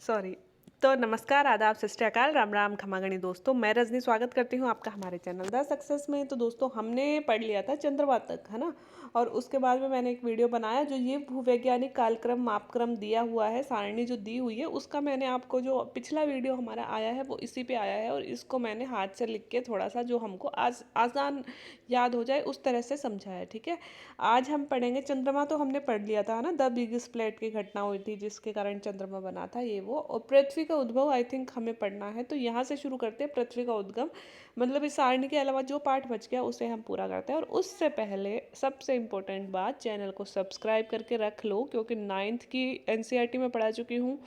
Sorry. तो नमस्कार, आदाब, सत श्री अकाल, राम राम, खमागणी दोस्तों। मैं रजनी स्वागत करती हूँ आपका हमारे चैनल द सक्सेस में। तो दोस्तों, हमने पढ़ लिया था चंद्रमा तक, है ना। और उसके बाद में मैंने एक वीडियो बनाया जो ये भूवैज्ञानिक कालक्रम मापक्रम दिया हुआ है, सारणी जो दी हुई है, उसका मैंने आपको जो पिछला वीडियो हमारा आया है वो इसी पे आया है। और इसको मैंने हाथ से लिख के थोड़ा सा जो हमको आसान याद हो जाए उस तरह से समझाया, ठीक है। आज हम पढ़ेंगे चंद्रमा। तो हमने पढ़ लिया था ना, द बिग स्प्लेट की घटना हुई थी जिसके कारण चंद्रमा बना था, ये वो। और पृथ्वी का उद्भव आई थिंक हमें पढ़ना है, तो यहाँ से शुरू करते हैं। पृथ्वी का उद्गम मतलब इस सारणी के अलावा जो पार्ट बच गया उसे हम पूरा करते हैं। और उससे पहले सबसे इम्पोर्टेंट बात, चैनल को सब्सक्राइब करके रख लो, क्योंकि 9th की एनसीईआरटी में पढ़ा चुकी हूँ,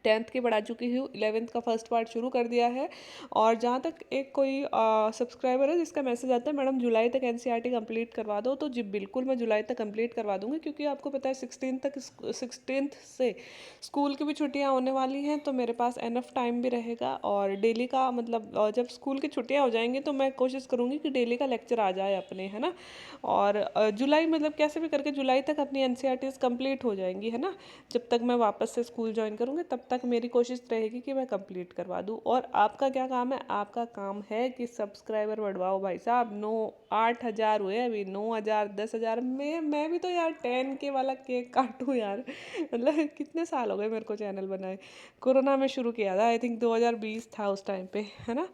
10th की पढ़ा चुकी हूँ, 11th का फर्स्ट पार्ट शुरू कर दिया है। और जहाँ तक एक कोई सब्सक्राइबर है जिसका मैसेज आता है मैडम जुलाई तक एनसीईआरटी कंप्लीट करवा दो, तो जी बिल्कुल मैं जुलाई तक कंप्लीट करवा दूंगी, क्योंकि आपको पता है 16th से स्कूल की भी छुट्टियाँ होने वाली हैं, तो मेरे पास एनफ टाइम भी रहेगा। और डेली का मतलब जब स्कूल की छुट्टियाँ हो जाएंगी तो मैं कोशिश करूँगी कि डेली का लेक्चर आ जाए अपने, है ना। और जुलाई मतलब कैसे भी करके जुलाई तक अपनी एनसीईआरटीज़ कंप्लीट हो जाएंगी, है ना। जब तक मैं वापस से स्कूल ज्वाइन करूँगी तब तक मेरी कोशिश रहेगी कि मैं कंप्लीट करवा दूँ। और आपका क्या काम है? आपका काम है कि सब्सक्राइबर बढ़वाओ भाई साहब। 8,000 हुए अभी, 9,000, 10,000। मैं भी तो यार 10K वाला केक काटूँ यार। मतलब कितने साल हो गए मेरे को चैनल बनाए। कोरोना में शुरू किया था, आई थिंक 2020 था उस टाइम पे, है ना।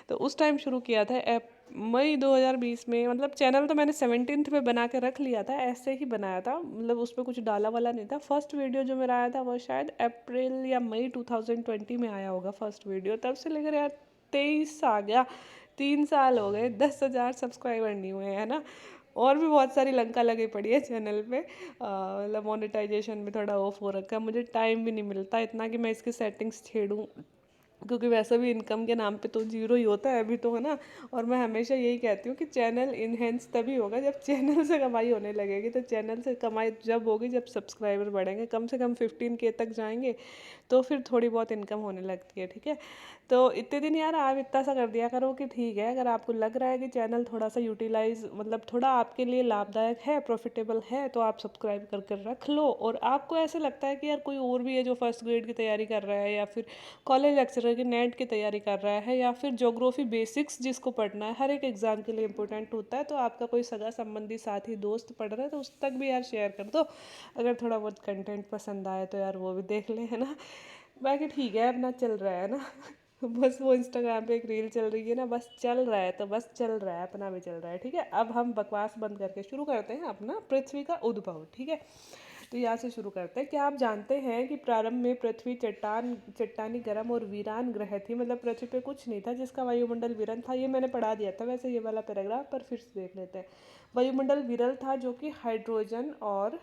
तो उस टाइम शुरू किया था मई 2020 में। मतलब चैनल तो मैंने 17th में बना के रख लिया था, ऐसे ही बनाया था, मतलब उस पर कुछ डाला वाला नहीं था। फर्स्ट वीडियो जो मेरा आया था वो शायद अप्रैल या मई 2020 में आया होगा फर्स्ट वीडियो। तब से लेकर यार 23 आ गया, 3 साल हो गए, 10,000 सब्सक्राइबर नहीं हुए, है ना। और भी बहुत सारी लंका लगी पड़ी है चैनल पे। मतलब मोनेटाइजेशन में थोड़ा ऑफ हो रखा है, मुझे टाइम भी नहीं मिलता इतना कि मैं इसकी सेटिंग्स छेड़ूँ, क्योंकि वैसे भी इनकम के नाम पे तो जीरो ही होता है अभी तो, है ना। और मैं हमेशा यही कहती हूँ कि चैनल इनहेंस तभी होगा जब चैनल से कमाई होने लगेगी। तो चैनल से कमाई जब होगी जब सब्सक्राइबर बढ़ेंगे, कम से कम 15K तक जाएंगे, तो फिर थोड़ी बहुत इनकम होने लगती है, ठीक है। तो इतने दिन यार आप इतना सा कर दिया करो कि ठीक है, अगर आपको लग रहा है कि चैनल थोड़ा सा यूटिलाइज मतलब थोड़ा आपके लिए लाभदायक है, प्रॉफिटेबल है, तो आप सब्सक्राइब करके रख लो। और आपको ऐसे लगता है कि यार कोई और भी है जो फर्स्ट ग्रेड की तैयारी कर रहा है, या फिर कॉलेज लेक्चरर की नेट की तैयारी कर रहा है, या फिर ज्योग्राफी बेसिक्स जिसको पढ़ना है, हर एक एग्जाम के लिए इंपॉर्टेंट होता है, तो आपका कोई सगा संबंधी साथी दोस्त पढ़ रहा है तो उस तक भी यार शेयर कर दो। अगर थोड़ा बहुत कंटेंट पसंद आए तो यार वो भी देख ले, है ना। बाकी ठीक है, अपना चल रहा है ना। बस वो इंस्टाग्राम पे एक रील चल रही है ना, बस चल रहा है तो बस चल रहा है, अपना भी चल रहा है, ठीक है। अब हम बकवास बंद करके शुरू करते हैं अपना पृथ्वी का उद्भव, ठीक है। तो यहाँ से शुरू करते हैं। क्या आप जानते हैं कि प्रारंभ में पृथ्वी चट्टानी गर्म और वीरान ग्रह थी। मतलब पृथ्वी पे कुछ नहीं था जिसका वायुमंडल विरल था। ये मैंने पढ़ा दिया था वैसे ये वाला पैराग्राफ, पर फिर से देख लेते हैं। वायुमंडल विरल था जो कि हाइड्रोजन और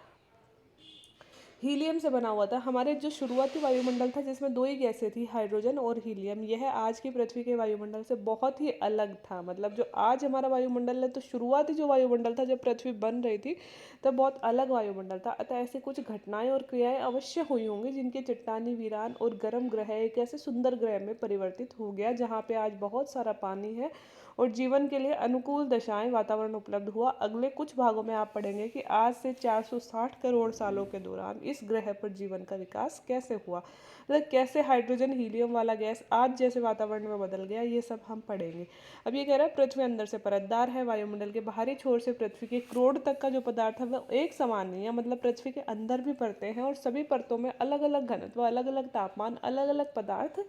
हीलियम से बना हुआ था। हमारे जो शुरुआती वायुमंडल था जिसमें दो ही गैसें थी, हाइड्रोजन और हीलियम, यह आज की पृथ्वी के वायुमंडल से बहुत ही अलग था। मतलब जो आज हमारा वायुमंडल है, तो शुरुआती जो वायुमंडल था जब पृथ्वी बन रही थी तब बहुत अलग वायुमंडल था। अतः ऐसी कुछ घटनाएं और क्रियाएं अवश्य हुई होंगी जिनके चट्टानी वीरान और गर्म ग्रह एक ऐसे सुंदर ग्रह में परिवर्तित हो गया जहाँ पे आज बहुत सारा पानी है और जीवन के लिए अनुकूल दशाएं वातावरण उपलब्ध हुआ। अगले कुछ भागों में आप पढ़ेंगे कि आज से 460 करोड़ सालों के दौरान इस ग्रह पर जीवन का विकास कैसे हुआ, मतलब कैसे हाइड्रोजन हीलियम वाला गैस आज जैसे वातावरण में बदल गया, ये सब हम पढ़ेंगे। अब ये कह रहा है पृथ्वी अंदर से परतदार है, वायुमंडल के बाहरी छोर से पृथ्वी के क्रोड़ तक का जो पदार्थ है वो एक समान नहीं है। मतलब पृथ्वी के अंदर भी परतें हैं और सभी परतों में अलग अलग घनत्व, अलग अलग तापमान, अलग अलग पदार्थ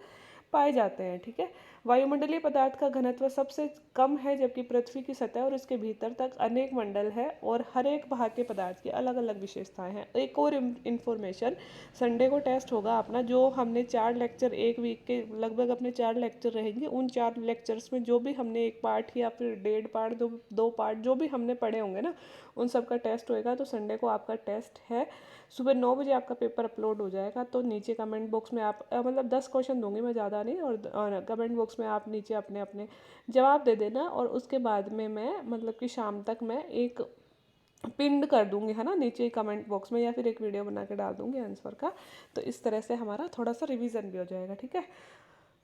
पाए जाते हैं, ठीक है। वायुमंडलीय पदार्थ का घनत्व सबसे कम है, जबकि पृथ्वी की सतह और इसके भीतर तक अनेक मंडल है और हर एक भाग के पदार्थ की अलग अलग विशेषताएं हैं। एक और इन्फॉर्मेशन, संडे को टेस्ट होगा अपना, जो हमने 4 लेक्चर, एक वीक के लगभग अपने 4 लेक्चर रहेंगे, उन 4 लेक्चर्स में जो भी हमने एक पार्ट या फिर डेढ़ पार्ट, दो पार्ट जो भी हमने पढ़े होंगे ना, उन सब का टेस्ट होएगा। तो संडे को आपका टेस्ट है, सुबह 9 बजे आपका पेपर अपलोड हो जाएगा। तो नीचे कमेंट बॉक्स में आप मतलब 10 क्वेश्चन दूंगी मैं, ज़्यादा नहीं, और कमेंट बॉक्स में आप नीचे अपने अपने जवाब दे देना। और उसके बाद में मैं मतलब कि शाम तक मैं एक पिंड कर दूंगी, है ना, नीचे कमेंट बॉक्स में, या फिर एक वीडियो बना के डाल दूंगी आंसर का। तो इस तरह से हमारा थोड़ा सा रिवीजन भी हो जाएगा, ठीक है।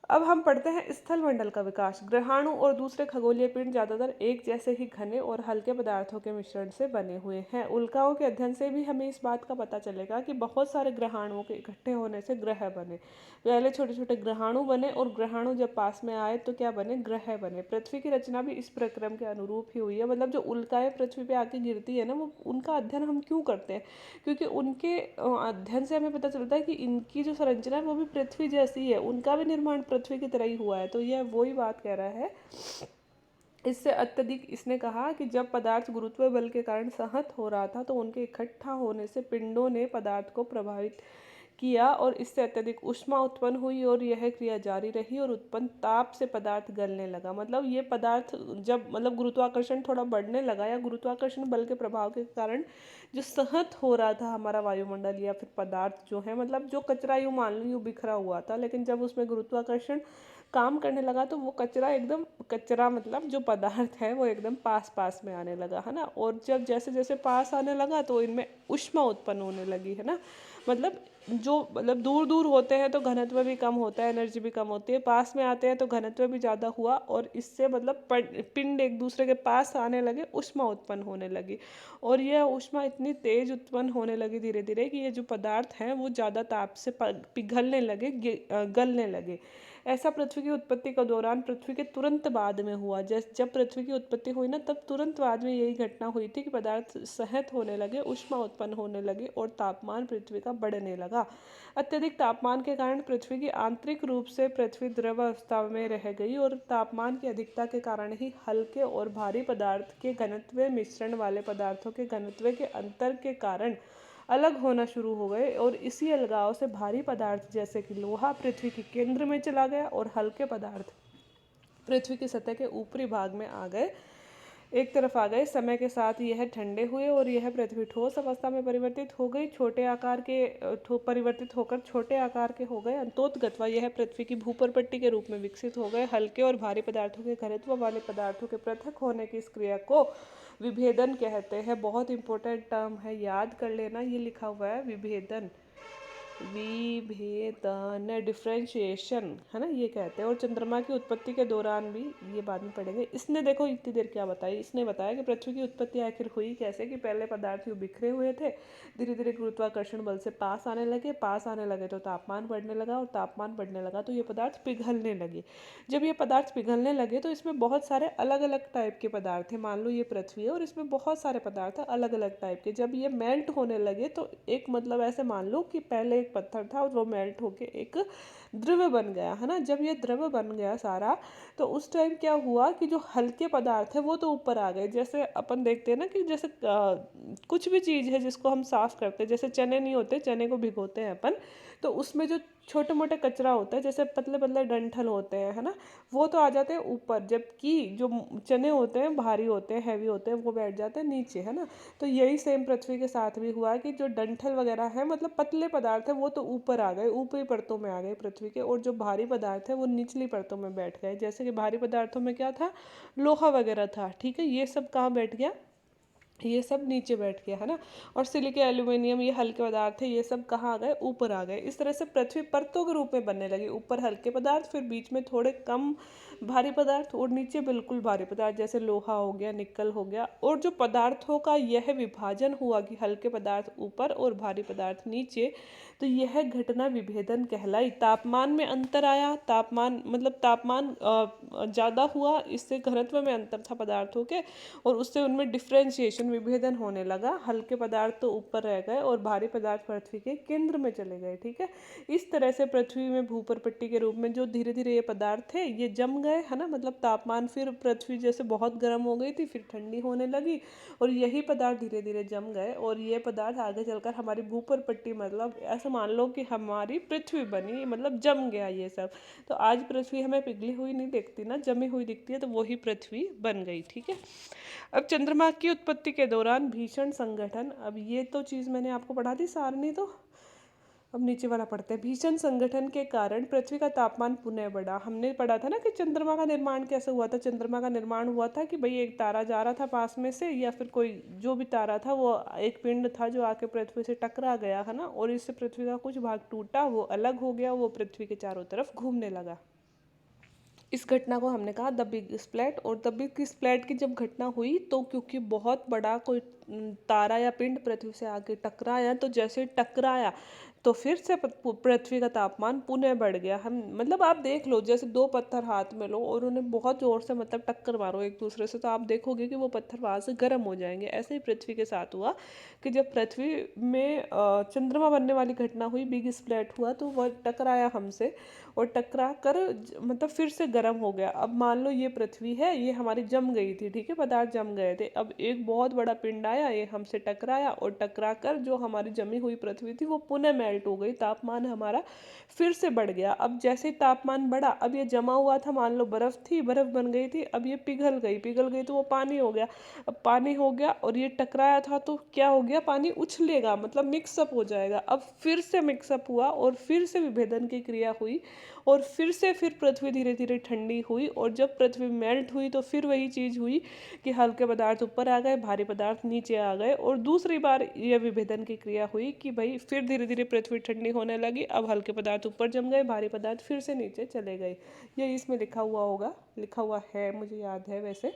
अब हम पढ़ते हैं स्थल मंडल का विकास। ग्रहाणु और दूसरे खगोलीय पिंड ज्यादातर एक जैसे ही घने और हल्के पदार्थों के मिश्रण से बने हुए हैं। उल्काओं के अध्ययन से भी हमें इस बात का पता चलेगा कि बहुत सारे ग्रहाणुओं के इकट्ठे होने से ग्रह बने। पहले छोटे छोटे ग्रहाणु बने और ग्रहाणु जब पास में आए तो क्या बने, ग्रह बने। पृथ्वी की रचना भी इस प्रक्रम के अनुरूप ही हुई है। मतलब जो उल्काएं पृथ्वी पे आके गिरती है ना, वो उनका अध्ययन हम क्यों करते हैं, क्योंकि उनके अध्ययन से हमें पता चलता है कि इनकी जो संरचना है वो भी पृथ्वी जैसी है, उनका भी निर्माण पृथ्वी की तरह ही हुआ है। तो यह वही बात कह रहा है। इससे अत्यधिक इसने कहा कि जब पदार्थ गुरुत्व बल के कारण सहत हो रहा था तो उनके इकट्ठा होने से पिंडों ने पदार्थ को प्रभावित किया और इससे अत्यधिक ऊष्मा उत्पन्न हुई और यह क्रिया जारी रही और उत्पन्न ताप से पदार्थ गलने लगा। मतलब ये पदार्थ जब मतलब गुरुत्वाकर्षण थोड़ा बढ़ने लगा या गुरुत्वाकर्षण बल के प्रभाव के कारण जो सहत हो रहा था हमारा वायुमंडल या फिर पदार्थ जो है, मतलब जो कचरा यूँ मान लो यूँ बिखरा हुआ था, लेकिन जब उसमें गुरुत्वाकर्षण काम करने लगा तो वो कचरा एकदम, कचरा मतलब जो पदार्थ है वो एकदम पास पास में आने लगा, है ना। और जब जैसे जैसे पास आने लगा तो इनमें ऊष्मा उत्पन्न होने लगी, है ना। मतलब जो मतलब दूर दूर होते हैं तो घनत्व भी कम होता है, एनर्जी भी कम होती है। पास में आते हैं तो घनत्व भी ज़्यादा हुआ और इससे मतलब पिंड एक दूसरे के पास आने लगे, ऊष्मा उत्पन्न होने लगी। और यह ऊष्मा इतनी तेज उत्पन्न होने लगी धीरे धीरे कि ये जो पदार्थ हैं वो ज़्यादा ताप से पिघलने लगे, गलने लगे। ऐसा पृथ्वी की उत्पत्ति के दौरान पृथ्वी के तुरंत बाद में हुआ। जब पृथ्वी की उत्पत्ति हुई ना, तब तुरंत बाद में यही घटना हुई थी कि पदार्थ सहत होने लगे, ऊष्मा उत्पन्न होने लगी और तापमान पृथ्वी का बढ़ने लगा। अत्यधिक तापमान के कारण पृथ्वी की आंतरिक रूप से पृथ्वी द्रव अवस्था में रह गई और तापमान की अधिकता के कारण ही हल्के और भारी पदार्थ के घनत्व मिश्रण वाले पदार्थों के घनत्व के अंतर के कारण अलग होना शुरू हो गए और इसी अलगाव से भारी पदार्थ जैसे कि लोहा पृथ्वी के केंद्र में चला गया और हल्के पदार्थ पृथ्वी की सतह के ऊपरी भाग में आ गए, एक तरफ आ गए। समय के साथ यह ठंडे हुए और यह पृथ्वी ठोस अवस्था में परिवर्तित हो गई, छोटे आकार के परिवर्तित होकर छोटे आकार के हो गए। अंतोतगत्वा यह पृथ्वी की भूपरपट्टी के रूप में विकसित हो गए। हल्के और भारी पदार्थों के घनत्व वाले पदार्थों के पृथक होने की इस क्रिया को विभेदन कहते हैं। बहुत इंपॉर्टेंट टर्म है, याद कर लेना, ये लिखा हुआ है विभेदन, विभेदन डिफ्रेंशिएशन, है ना, ये कहते हैं। और चंद्रमा की उत्पत्ति के दौरान भी, ये बाद में पढ़ेंगे। इसने देखो इतनी देर क्या बताई, इसने बताया कि पृथ्वी की उत्पत्ति आखिर हुई कैसे, कि पहले पदार्थ यूँ बिखरे हुए थे, धीरे धीरे गुरुत्वाकर्षण बल से पास आने लगे तो तापमान बढ़ने लगा और तापमान बढ़ने लगा तो ये पदार्थ पिघलने लगे। जब ये पदार्थ पिघलने लगे तो इसमें बहुत सारे अलग अलग टाइप के पदार्थ हैं। मान लो ये पृथ्वी है और इसमें बहुत सारे पदार्थ हैं अलग अलग टाइप के। जब ये मेल्ट होने लगे तो एक मतलब ऐसे मान लो कि पहले एक पत्थर था और वो मेल्ट होके एक द्रव बन गया, है ना। जब ये द्रव बन गया सारा, तो उस टाइम क्या हुआ कि जो हल्के पदार्थ है वो तो ऊपर आ गए। जैसे अपन देखते हैं ना कि जैसे कुछ भी चीज़ है जिसको हम साफ करते हैं, जैसे चने नहीं होते, चने को भिगोते हैं अपन, तो उसमें जो छोटे मोटे कचरा होता है, जैसे पतले पतले डंठल होते हैं, है ना, वो तो आ जाते हैं ऊपर, जबकि जो चने होते हैं भारी होते हैं, हैवी होते हैं, वो बैठ जाते हैं नीचे, है ना। तो यही सेम पृथ्वी के साथ भी हुआ कि जो डंठल वगैरह है, मतलब पतले पदार्थ है, वो तो ऊपर आ गए, ऊपरी परतों में आ गए पृथ्वी के, और जो भारी पदार्थ है वो निचली परतों में बैठ गए। जैसे कि भारी पदार्थों में क्या था, लोहा वगैरह था, ठीक है, ये सब कहाँ बैठ गया, ये सब नीचे बैठ गया, है ना। और सिलिके एल्यूमिनियम, ये हल्के पदार्थ है, ये सब कहाँ आ गए, ऊपर आ गए। इस तरह से पृथ्वी परतों के रूप में बनने लगी, ऊपर हल्के पदार्थ, फिर बीच में थोड़े कम भारी पदार्थ और नीचे बिल्कुल भारी पदार्थ, जैसे लोहा हो गया, निकल हो गया। और जो पदार्थों का यह विभाजन हुआ कि हल्के पदार्थ ऊपर और भारी पदार्थ नीचे, तो यह घटना विभेदन कहलाई। तापमान में अंतर आया, तापमान मतलब तापमान ज़्यादा हुआ, इससे घनत्व में अंतर था पदार्थों के और उससे उनमें डिफ्रेंशिएशन, विभेदन होने लगा। हल्के पदार्थ तो ऊपर रह गए और भारी पदार्थ पृथ्वी के केंद्र में चले गए, ठीक है। इस तरह से पृथ्वी में भूपरपट्टी के रूप में जो धीरे धीरे ये पदार्थ थे ये जम गए, है ना। मतलब तापमान फिर पृथ्वी जैसे बहुत गर्म हो गई थी, फिर ठंडी होने लगी और यही पदार्थ धीरे धीरे जम गए और ये पदार्थ आगे चलकर हमारी भूपरपट्टी, मतलब ऐसा मान लो कि हमारी पृथ्वी बनी, मतलब जम गया ये सब। तो आज पृथ्वी हमें पिघली हुई नहीं दिखती ना, जमी हुई दिखती है, तो वही पृथ्वी बन गई, ठीक है। अब चंद्रमा की उत्पत्ति के दौरान भीषण संगठन, अब ये तो चीज़ मैंने आपको पढ़ा दी सारणी, तो अब नीचे वाला पढ़ते हैं। भीषण संगठन के कारण पृथ्वी का तापमान पुनः बढ़ा। हमने पढ़ा था ना कि चंद्रमा का निर्माण कैसे हुआ था। चंद्रमा का निर्माण हुआ था कि भाई एक तारा जा रहा था पास में से, या फिर कोई जो भी तारा था वो एक पिंड था जो आके पृथ्वी से टकरा गया, है ना, और इससे पृथ्वी का कुछ भाग टूटा, वो अलग हो गया, वो पृथ्वी के चारों तरफ घूमने लगा। इस घटना को हमने कहा द बिग स्प्लैट। और द बिग स्प्लैट की जब घटना हुई तो क्योंकि बहुत बड़ा कोई तारा या पिंड पृथ्वी से आके टकराया, तो जैसे टकराया तो फिर से पृथ्वी का तापमान पुनः बढ़ गया। हम मतलब आप देख लो, जैसे दो पत्थर हाथ में लो और उन्हें बहुत जोर से मतलब टक्कर मारो एक दूसरे से, तो आप देखोगे कि वो पत्थर वहां से गर्म हो जाएंगे। ऐसे ही पृथ्वी के साथ हुआ कि जब पृथ्वी में चंद्रमा बनने वाली घटना हुई, बिग स्प्लैट हुआ, तो वह टकराया हमसे और टकरा कर मतलब फिर से गर्म हो गया। अब मान लो ये पृथ्वी है, ये हमारी जम गई थी, ठीक है, पदार्थ जम गए थे। अब एक बहुत बड़ा पिंड आया, ये हमसे टकराया और टकरा कर जो हमारी जमी हुई पृथ्वी थी वो पुनः मेल्ट हो गई, तापमान हमारा फिर से बढ़ गया। अब जैसे तापमान बढ़ा, अब ये जमा हुआ था, मान लो बर्फ थी, बर्फ बन गई थी, अब ये पिघल गई, पिघल गई तो वो पानी हो गया। अब पानी हो गया और ये टकराया था तो क्या हो गया, पानी उछलेगा, मतलब मिक्सअप हो जाएगा। अब फिर से मिक्सअप हुआ और फिर से विभेदन की क्रिया हुई और फिर पृथ्वी धीरे धीरे ठंडी हुई। और जब पृथ्वी मेल्ट हुई तो फिर वही चीज़ हुई कि हल्के पदार्थ ऊपर आ गए, भारी पदार्थ नीचे आ गए। और दूसरी बार यह विभेदन की क्रिया हुई कि भाई फिर धीरे धीरे पृथ्वी ठंडी होने लगी, अब हल्के पदार्थ ऊपर जम गए, भारी पदार्थ फिर से नीचे चले गए। ये इसमें लिखा हुआ होगा, लिखा हुआ है, मुझे याद है वैसे।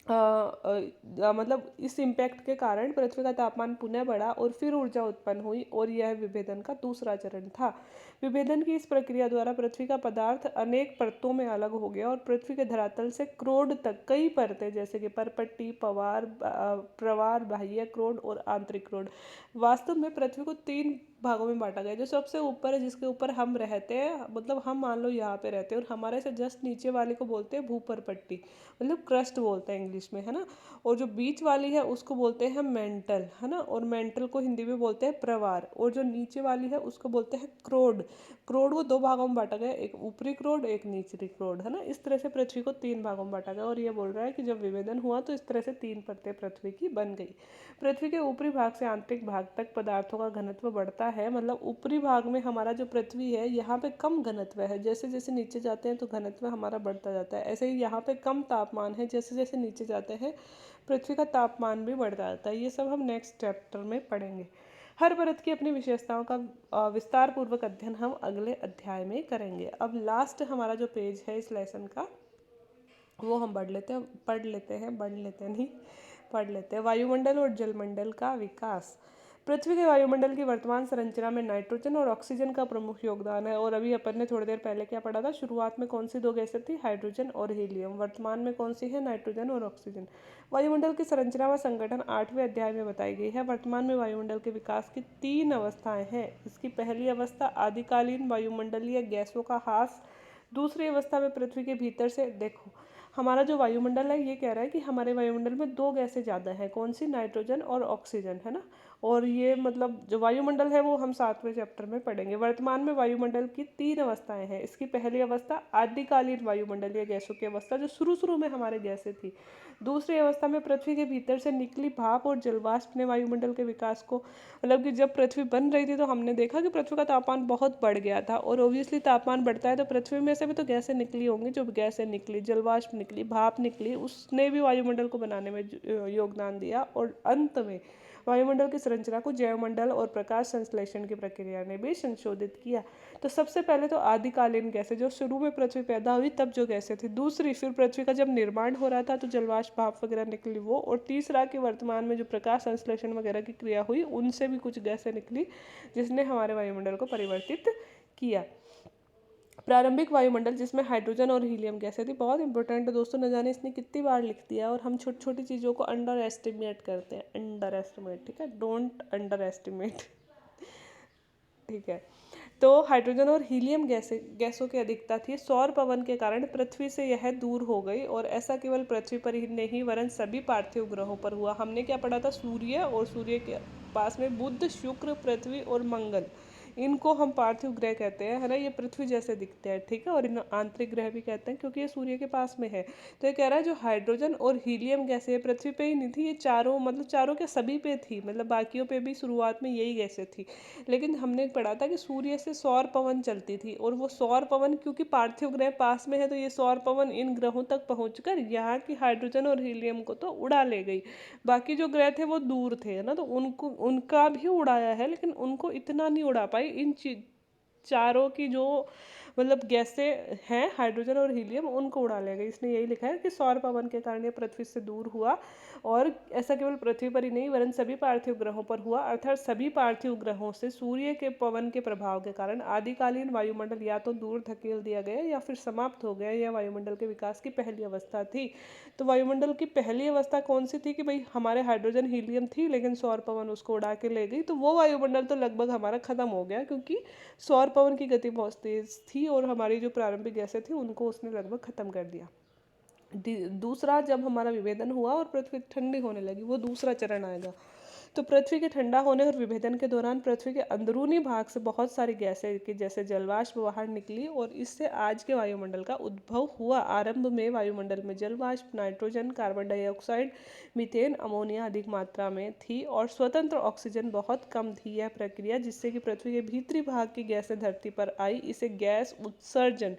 मतलब इस इम्पैक्ट के कारण पृथ्वी का तापमान पुनः बढ़ा और फिर ऊर्जा उत्पन्न हुई और यह विभेदन का दूसरा चरण था। विभेदन की इस प्रक्रिया द्वारा पृथ्वी का पदार्थ अनेक परतों में अलग हो गया और पृथ्वी के धरातल से क्रोड तक कई परतें, जैसे कि परपट्टी, प्रवार, बाह्य क्रोड और आंतरिक क्रोड। वास्तव में पृथ्वी को तीन भागों में बांटा गया। जो सबसे ऊपर है, जिसके ऊपर हम रहते हैं, मतलब हम मान लो यहाँ पे रहते हैं और हमारे से जस्ट नीचे वाले को बोलते हैं भूपर पट्टी, मतलब क्रस्ट बोलते हैं इंग्लिश में, है ना। और जो बीच वाली है उसको बोलते हैं मेंटल, है ना, और मेंटल को हिंदी में बोलते हैं प्रवार। और जो नीचे वाली है उसको बोलते हैं क्रोड। क्रोड को दो भागों में बांटा गया, एक ऊपरी क्रोड, एक निचली क्रोड, है ना। इस तरह से पृथ्वी को तीन भागों में बांटा गया और ये बोल रहा है कि जब विभेदन हुआ तो इस तरह से तीन परतें पृथ्वी की बन गई। पृथ्वी के ऊपरी भाग से आंतरिक भाग तक पदार्थों का घनत्व बढ़ता है। मतलब ऊपरी भाग में हमारा जो पृथ्वी है, यहाँ पे कम घनत्व है, जैसे जैसे नीचे जाते हैं तो घनत्व हमारा बढ़ता जाता है। ऐसे ही यहाँ पे कम तापमान है, जैसे जैसे नीचे जाते हैं पृथ्वी का तापमान भी बढ़ता जाता है। ये सब हम नेक्स्ट चैप्टर में पढ़ेंगे। हर परत की अपनी विशेषताओं का विस्तार पूर्वक अध्ययन हम अगले अध्याय में करेंगे। अब लास्ट हमारा जो पेज है इस लेसन का, वो हम पढ़ लेते हैं। वायुमंडल और जलमंडल का विकास। पृथ्वी के वायुमंडल की वर्तमान संरचना में नाइट्रोजन और ऑक्सीजन का प्रमुख योगदान है। और अभी अपन ने थोड़ी देर पहले क्या पढ़ा था, शुरुआत में कौन सी दो गैसें थी, हाइड्रोजन और हीलियम। वर्तमान में कौन सी है, नाइट्रोजन और ऑक्सीजन। वायुमंडल की संरचना व संगठन 8वें अध्याय में बताई गई है। वर्तमान में वायुमंडल के विकास की 3 अवस्थाएं हैं। इसकी पहली अवस्था आदिकालीन वायुमंडलीय गैसों का ह्रास। दूसरी अवस्था में पृथ्वी के भीतर से, देखो हमारा जो वायुमंडल है ये कह रहा है कि हमारे वायुमंडल में दो गैसें ज़्यादा हैं, कौन सी, नाइट्रोजन और ऑक्सीजन, है ना। और ये मतलब जो वायुमंडल है वो हम 7वें चैप्टर में पढ़ेंगे। वर्तमान में वायुमंडल की 3 अवस्थाएं हैं। इसकी पहली अवस्था आदिकालीन वायुमंडलीय गैसों की अवस्था, जो शुरू शुरू में हमारे गैसें थी। दूसरी अवस्था में पृथ्वी के भीतर से निकली भाप और जलवाष्प ने वायुमंडल के विकास को, मतलब कि जब पृथ्वी बन रही थी तो हमने देखा कि पृथ्वी का तापमान बहुत बढ़ गया था और ओब्वियसली तापमान बढ़ता है तो पृथ्वी में से भी तो गैसें निकली होंगी। जो गैसें निकली, जलवाष्प निकली, भाप निकली, उसने भी वायुमंडल को बनाने में योगदान दिया। और अंत में वायुमंडल की संरचना को जैवमंडल और प्रकाश संश्लेषण की प्रक्रिया ने भी संशोधित किया। तो सबसे पहले तो आदिकालीन गैसें, जो शुरू में पृथ्वी पैदा हुई तब जो गैसें थी। दूसरी, फिर पृथ्वी का जब निर्माण हो रहा था तो जलवाष्प, भाप वगैरह निकली वो। और तीसरा कि वर्तमान में जो प्रकाश संश्लेषण वगैरह की क्रिया हुई उनसे भी कुछ गैसें निकली जिसने हमारे वायुमंडल को परिवर्तित किया। प्रारंभिक वायुमंडल जिसमें हाइड्रोजन और हीलियम गैसें थी। बहुत इंपॉर्टेंट है दोस्तों, न जाने इसने कितनी बार लिख दिया और हम छोटी छोटी चीज़ों को अंडर एस्टिमेट करते हैं। अंडर एस्टिमेट, ठीक है, डोंट अंडर एस्टिमेट ठीक है। तो हाइड्रोजन और हीलियम गैसों की अधिकता थी। सौर पवन के कारण पृथ्वी से यह दूर हो गई और ऐसा केवल पृथ्वी पर ही नहीं वरन सभी पार्थिव ग्रहों पर हुआ। हमने क्या पढ़ा था, सूर्य और सूर्य के पास में बुध, शुक्र, पृथ्वी और मंगल, इनको हम पार्थिव ग्रह कहते हैं, है ना। ये पृथ्वी जैसे दिखते हैं, ठीक है, और इन आंतरिक ग्रह भी कहते हैं क्योंकि ये सूर्य के पास में है। तो ये कह रहा है जो हाइड्रोजन और हीलियम गैसें पृथ्वी पे ही नहीं थी, ये चारों, मतलब चारों के सभी पे थी, मतलब बाकियों पे भी शुरुआत में यही गैसें थी। लेकिन हमने पढ़ा था कि सूर्य से सौर पवन चलती थी और वो सौर पवन क्योंकि पार्थिव ग्रह पास में है तो ये सौर पवन इन ग्रहों तक पहुंचकर यहाँ की हाइड्रोजन और हीलियम को तो उड़ा ले गई। बाकी जो ग्रह थे वो दूर थे, है ना, तो उनको, उनका भी उड़ाया है लेकिन उनको इतना नहीं उड़ा पाई। चारों की जो मतलब गैसें हैं हाइड्रोजन और हीलियम उनको उड़ा ले गई। इसने यही लिखा है कि सौर पवन के कारण ये पृथ्वी से दूर हुआ, और ऐसा केवल पृथ्वी पर ही नहीं वरन सभी पार्थिव ग्रहों पर हुआ, अर्थात सभी पार्थिव ग्रहों से सूर्य के पवन के प्रभाव के कारण आदिकालीन वायुमंडल या तो दूर धकेल दिया गया या फिर समाप्त हो गया। यह वायुमंडल के विकास की पहली अवस्था थी। तो वायुमंडल की पहली अवस्था कौन सी थी कि भाई हमारे हाइड्रोजन हीलियम थी, लेकिन सौर पवन उसको उड़ा के ले गई। तो वो वायुमंडल तो लगभग हमारा खत्म हो गया, क्योंकि सौर पवन की गति बहुत तेज थी और हमारी जो प्रारंभिक गैसें थी उनको उसने लगभग खत्म कर दिया। दूसरा, जब हमारा विभेदन हुआ और पृथ्वी ठंडी होने लगी, वो दूसरा चरण आएगा। तो पृथ्वी के ठंडा होने और विभेदन के दौरान पृथ्वी के अंदरूनी भाग से बहुत सारी गैसें कि जैसे जलवाष्प बाहर निकली, और इससे आज के वायुमंडल का उद्भव हुआ। आरंभ में वायुमंडल में जलवाष्प, nitrogen, carbon dioxide, methane, ammonia अधिक मात्रा में थी और स्वतंत्र ऑक्सीजन बहुत कम थी। यह प्रक्रिया जिससे कि पृथ्वी के भीतरी भाग की गैसें धरती पर आई, इसे गैस उत्सर्जन,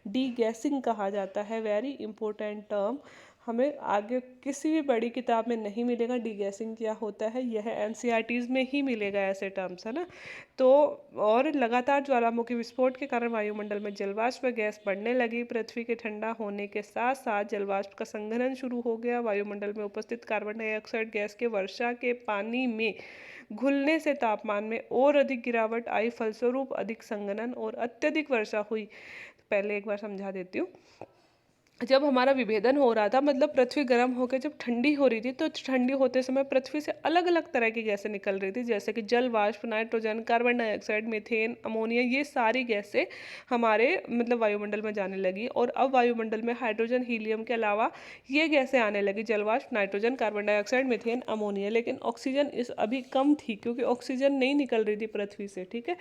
डी गैसिंग कहा जाता है। वेरी इंपॉर्टेंट टर्म, हमें आगे किसी भी बड़ी किताब में नहीं मिलेगा डी गैसिंग क्या होता है, यह एनसीईआरटीज़ में ही मिलेगा ऐसे टर्म्स, है ना। तो और लगातार ज्वालामुखी विस्फोट के कारण वायुमंडल में जलवाष्प व गैस बढ़ने लगी। पृथ्वी के ठंडा होने के साथ साथ जलवाष्प का संघनन शुरू हो गया। वायुमंडल में उपस्थित कार्बन डाइऑक्साइड गैस के वर्षा के पानी में घुलने से तापमान में और अधिक गिरावट आई, फलस्वरूप अधिक संघनन और अत्यधिक वर्षा हुई। पहले एक बार समझा देती हूँ। जब हमारा विभेदन हो रहा था, मतलब पृथ्वी गर्म होकर जब ठंडी हो रही थी, तो ठंडी होते समय पृथ्वी से अलग अलग तरह की गैसें निकल रही थी, जैसे कि जल वाष्प, nitrogen, carbon dioxide, methane, ammonia, ये सारी गैसें हमारे मतलब वायुमंडल में जाने लगी। और अब वायुमंडल में हाइड्रोजन, हीलियम के अलावा ये गैसें आने लगी, जल वाष्प, nitrogen, carbon dioxide, methane, ammonia. लेकिन ऑक्सीजन इस अभी कम थी, क्योंकि ऑक्सीजन नहीं निकल रही थी पृथ्वी से, ठीक है।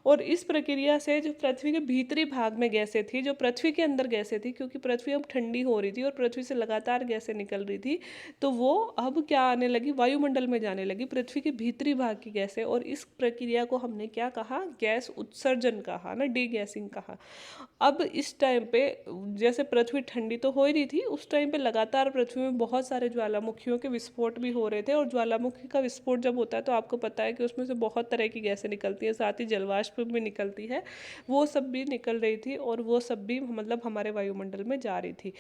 और इस प्रक्रिया से जो पृथ्वी के भीतरी भाग में गैसें थी, जो पृथ्वी के अंदर गैसें थी, क्योंकि पृथ्वी अब ठंडी हो रही थी और पृथ्वी से लगातार गैसें निकल रही थी, तो वो अब क्या आने लगी, वायुमंडल में जाने लगी, पृथ्वी के भीतरी भाग की गैसें। और इस प्रक्रिया को हमने क्या कहा, गैस उत्सर्जन कहा ना, डी गैसिंग कहा। अब इस टाइम पे जैसे पृथ्वी ठंडी तो हो ही रही थी, उस टाइम पे लगातार पृथ्वी में बहुत सारे ज्वालामुखियों के विस्फोट भी हो रहे थे। और ज्वालामुखी का विस्फोट जब होता है तो आपको पता है कि उसमें से बहुत तरह की गैसें निकलती है, साथ ही जलवाष्प भी निकलती है, वो सब भी निकल रही थी और वो सब भी मतलब हमारे वायुमंडल में जा रही थी।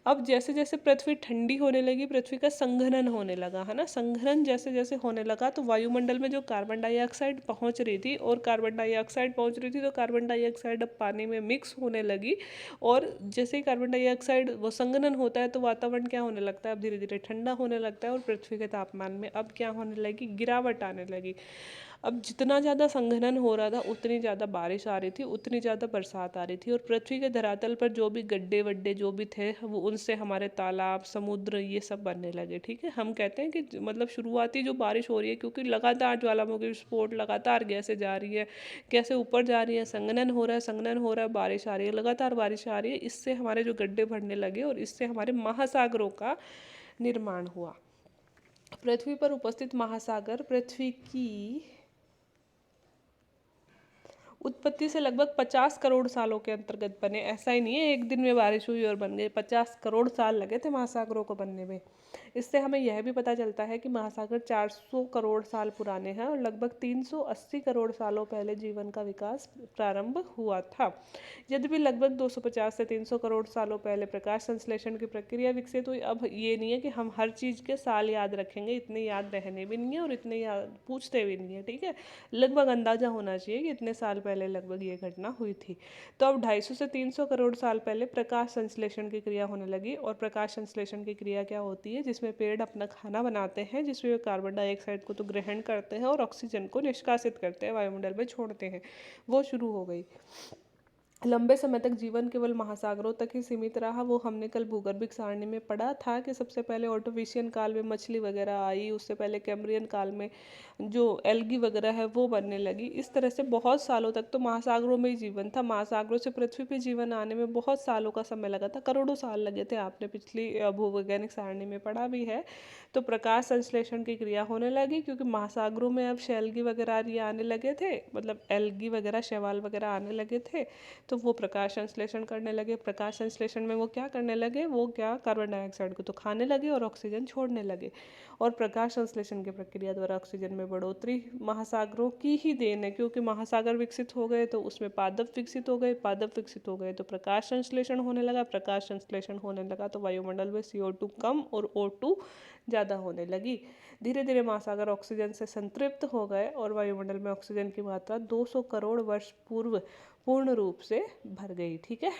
अब जैसे जैसे पृथ्वी ठंडी होने लगी, पृथ्वी का संघनन होने लगा, है ना। संघनन जैसे जैसे होने लगा तो वायुमंडल में जो कार्बन डाइऑक्साइड पहुंच रही थी, और कार्बन डाइऑक्साइड पहुंच रही थी तो कार्बन डाइऑक्साइड अब पानी में मिक्स होने लगी। और जैसे ही कार्बन डाइऑक्साइड वो संघनन होता है तो वातावरण क्या होने लगता है, अब धीरे धीरे ठंडा होने लगता है, और पृथ्वी के तापमान में अब क्या होने लगी, गिरावट आने लगी। अब जितना ज़्यादा संघनन हो रहा था उतनी ज़्यादा बारिश आ रही थी, उतनी ज़्यादा बरसात आ रही थी। और पृथ्वी के धरातल पर जो भी गड्ढे वड्ढे जो भी थे, वो उनसे हमारे तालाब, समुद्र, ये सब बनने लगे, ठीक है। हम कहते हैं कि मतलब शुरुआती जो बारिश हो रही है, क्योंकि लगातार ज्वालामुखी विस्फोट, लगातार गैसें जा रही है, गैसें ऊपर जा रही है, संघनन हो रहा है, संघनन हो रहा है, बारिश आ रही है, लगातार बारिश आ रही है, इससे हमारे जो गड्ढे भरने लगे और इससे हमारे महासागरों का निर्माण हुआ। पृथ्वी पर उपस्थित महासागर पृथ्वी की उत्पत्ति से लगभग 50 करोड़ सालों के अंतर्गत बने। ऐसा ही नहीं है एक दिन में बारिश हुई और बन गए, 50 करोड़ साल लगे थे महासागरों को बनने में। इससे हमें यह भी पता चलता है कि महासागर 400 करोड़ साल पुराने हैं और लगभग 380 करोड़ सालों पहले जीवन का विकास प्रारंभ हुआ था। यद्यपि लगभग 250 से 300 करोड़ सालों पहले प्रकाश संश्लेषण की प्रक्रिया विकसित हुई। अब ये नहीं है कि हम हर चीज़ के साल याद रखेंगे, इतने याद रहने भी नहीं है और इतने याद पूछते भी नहीं है, ठीक है। लगभग अंदाजा होना चाहिए कि इतने साल पहले लगभग ये घटना हुई थी। तो अब 250 से 300 करोड़ साल पहले प्रकाश संश्लेषण की क्रिया होने लगी। और प्रकाश संश्लेषण की क्रिया क्या होती है, जिसमें पेड़ अपना खाना बनाते हैं, जिसमें वे कार्बन डाइऑक्साइड को तो ग्रहण करते हैं और ऑक्सीजन को निष्कासित करते हैं, वायुमंडल में छोड़ते हैं, वो शुरू हो गई। लंबे समय तक जीवन केवल महासागरों तक ही सीमित रहा। वो हमने कल भूगर्भिक सारणी में पढ़ा था कि सबसे पहले ऑर्डोविशियन काल में मछली वगैरह आई, उससे पहले कैम्ब्रियन काल में जो एल्गी वगैरह है वो बनने लगी। इस तरह से बहुत सालों तक तो महासागरों में ही जीवन था। महासागरों से पृथ्वी पर जीवन आने में बहुत सालों का समय लगा था, करोड़ों साल लगे थे, आपने पिछली भूवैज्ञानिक सारणी में पढ़ा भी है। तो प्रकाश संश्लेषण की क्रिया होने लगी क्योंकि महासागरों में अब शैलगी वगैरह ये आने लगे थे, मतलब एल्गी वगैरह, शैवाल वगैरह आने लगे थे। तो तो वो प्रकाश संश्लेषण करने लगे। प्रकाश संश्लेषण में वो क्या करने लगे, वो क्या कार्बन डाइऑक्साइड को तो खाने लगे और ऑक्सीजन छोड़ने लगे। और प्रकाश संश्लेषण की प्रक्रिया द्वारा ऑक्सीजन में बढ़ोतरी महासागरों की ही देन है, क्योंकि महासागर विकसित हो गए तो उसमें पादप विकसित हो गए, पादप विकसित हो गए तो प्रकाश संश्लेषण होने लगा, प्रकाश संश्लेषण होने लगा तो वायुमंडल में CO2 कम और O2 ज़्यादा होने लगी। धीरे धीरे महासागर ऑक्सीजन से संतृप्त हो गए और वायुमंडल में ऑक्सीजन की मात्रा 200 करोड़ वर्ष पूर्व पूर्ण रूप से भर गई। ठीक है,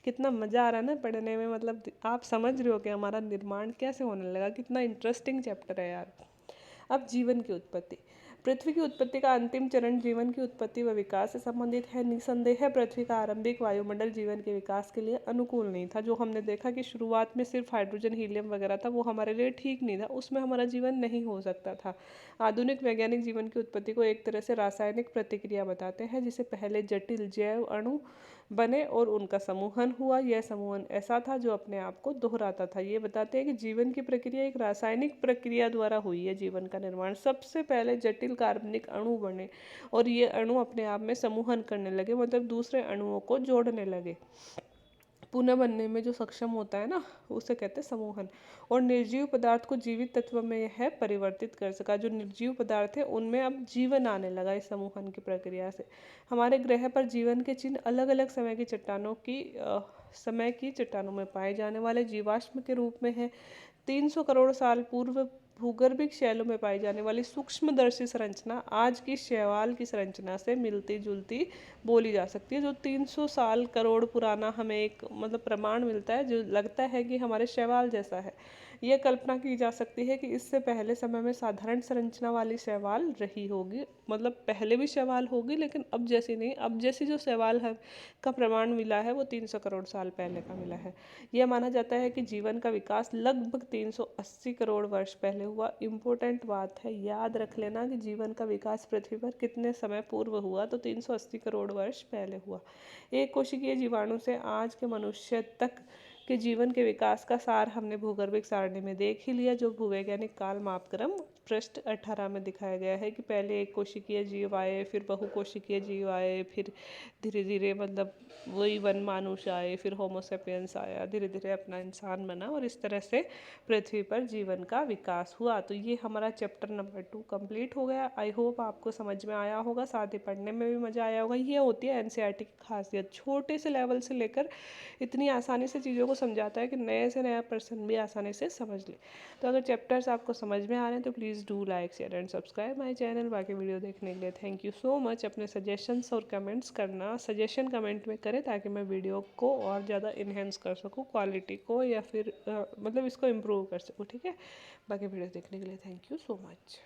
कितना मज़ा आ रहा है ना पढ़ने में, मतलब आप समझ रहे हो कि हमारा निर्माण कैसे होने लगा। कितना इंटरेस्टिंग चैप्टर है यार। अब जीवन की उत्पत्ति। पृथ्वी की उत्पत्ति का अंतिम चरण जीवन की उत्पत्ति व विकास से संबंधित है। निसंदेह पृथ्वी का आरंभिक वायुमंडल जीवन के विकास के लिए अनुकूल नहीं था। जो हमने देखा कि शुरुआत में सिर्फ हाइड्रोजन हीलियम वगैरह था, वो हमारे लिए ठीक नहीं था, उसमें हमारा जीवन नहीं हो सकता था। आधुनिक वैज्ञानिक जीवन की उत्पत्ति को एक तरह से रासायनिक प्रतिक्रिया बताते हैं, जिसे पहले जटिल जैव अणु बने और उनका समूहन हुआ। यह समूहन ऐसा था जो अपने आप को दोहराता था। ये बताते हैं कि जीवन की प्रक्रिया एक रासायनिक प्रक्रिया द्वारा हुई है। जीवन का निर्माण सबसे पहले जटिल कार्बनिक अणु बने और ये अणु अपने आप में समूहन करने लगे, मतलब दूसरे अणुओं को जोड़ने लगे। पुनः बनने में जो सक्षम होता है ना, उसे कहते हैं समूहन। और निर्जीव पदार्थ को जीवित तत्व में यह परिवर्तित कर सका। जो निर्जीव पदार्थ है उनमें अब जीवन आने लगा इस समूहन की प्रक्रिया से। हमारे ग्रह पर जीवन के चिन्ह अलग अलग समय की चट्टानों में पाए जाने वाले जीवाश्म के रूप में है। 300 करोड़ साल पूर्व भूगर्भिक शैलों में पाई जाने वाली सूक्ष्मदर्शी संरचना आज की शैवाल की संरचना से मिलती जुलती बोली जा सकती है। जो 300 साल करोड़ पुराना हमें एक मतलब प्रमाण मिलता है, जो लगता है कि हमारे शैवाल जैसा है। यह कल्पना की जा सकती है कि इससे पहले समय में साधारण संरचना वाली शैवाल रही होगी, मतलब पहले भी शैवाल होगी लेकिन अब जैसी नहीं। अब जैसी जो शैवाल है का प्रमाण मिला है वो 300 करोड़ साल पहले का मिला है। यह माना जाता है कि जीवन का विकास लगभग 380 करोड़ वर्ष पहले हुआ। इम्पोर्टेंट बात है, याद रख लेना कि जीवन का विकास पृथ्वी पर कितने समय पूर्व हुआ, तो 380 करोड़ वर्ष पहले हुआ। एक कोशिकीय जीवाणु से आज के मनुष्य तक के जीवन के विकास का सार हमने भूगर्भिक सारणी में देख ही लिया, जो भूवैज्ञानिक काल मापक्रम पृष्ठ 18 में दिखाया गया है कि पहले एक कोशिकीय जीव आए, फिर बहुकोशिकीय जीव आए, फिर धीरे धीरे मतलब वही वन मानुष आए, फिर होमोसेपियंस आया, धीरे धीरे अपना इंसान बना और इस तरह से पृथ्वी पर जीवन का विकास हुआ। तो ये हमारा चैप्टर नंबर 2 कंप्लीट हो गया। आई होप आपको समझ में आया होगा, साथ ही पढ़ने में भी मज़ा आया होगा। ये होती है एनसीईआरटी की खासियत, छोटे से लेवल से लेकर इतनी आसानी से चीज़ों को समझाता है कि नए से नया पर्सन भी आसानी से समझ ले। तो अगर चैप्टर्स आपको समझ में आ रहे हैं तो please do like share and subscribe my channel. बाकी वीडियो देखने के लिए थैंक यू सो मच। अपने सजेशंस और कमेंट्स करना, सजेशन कमेंट में करें ताकि मैं वीडियो को और ज़्यादा इन्हेंस कर सकूँ, क्वालिटी को, या फिर मतलब इसको इम्प्रूव कर सकूँ। ठीक है, बाकी वीडियो देखने के लिए थैंक यू सो मच।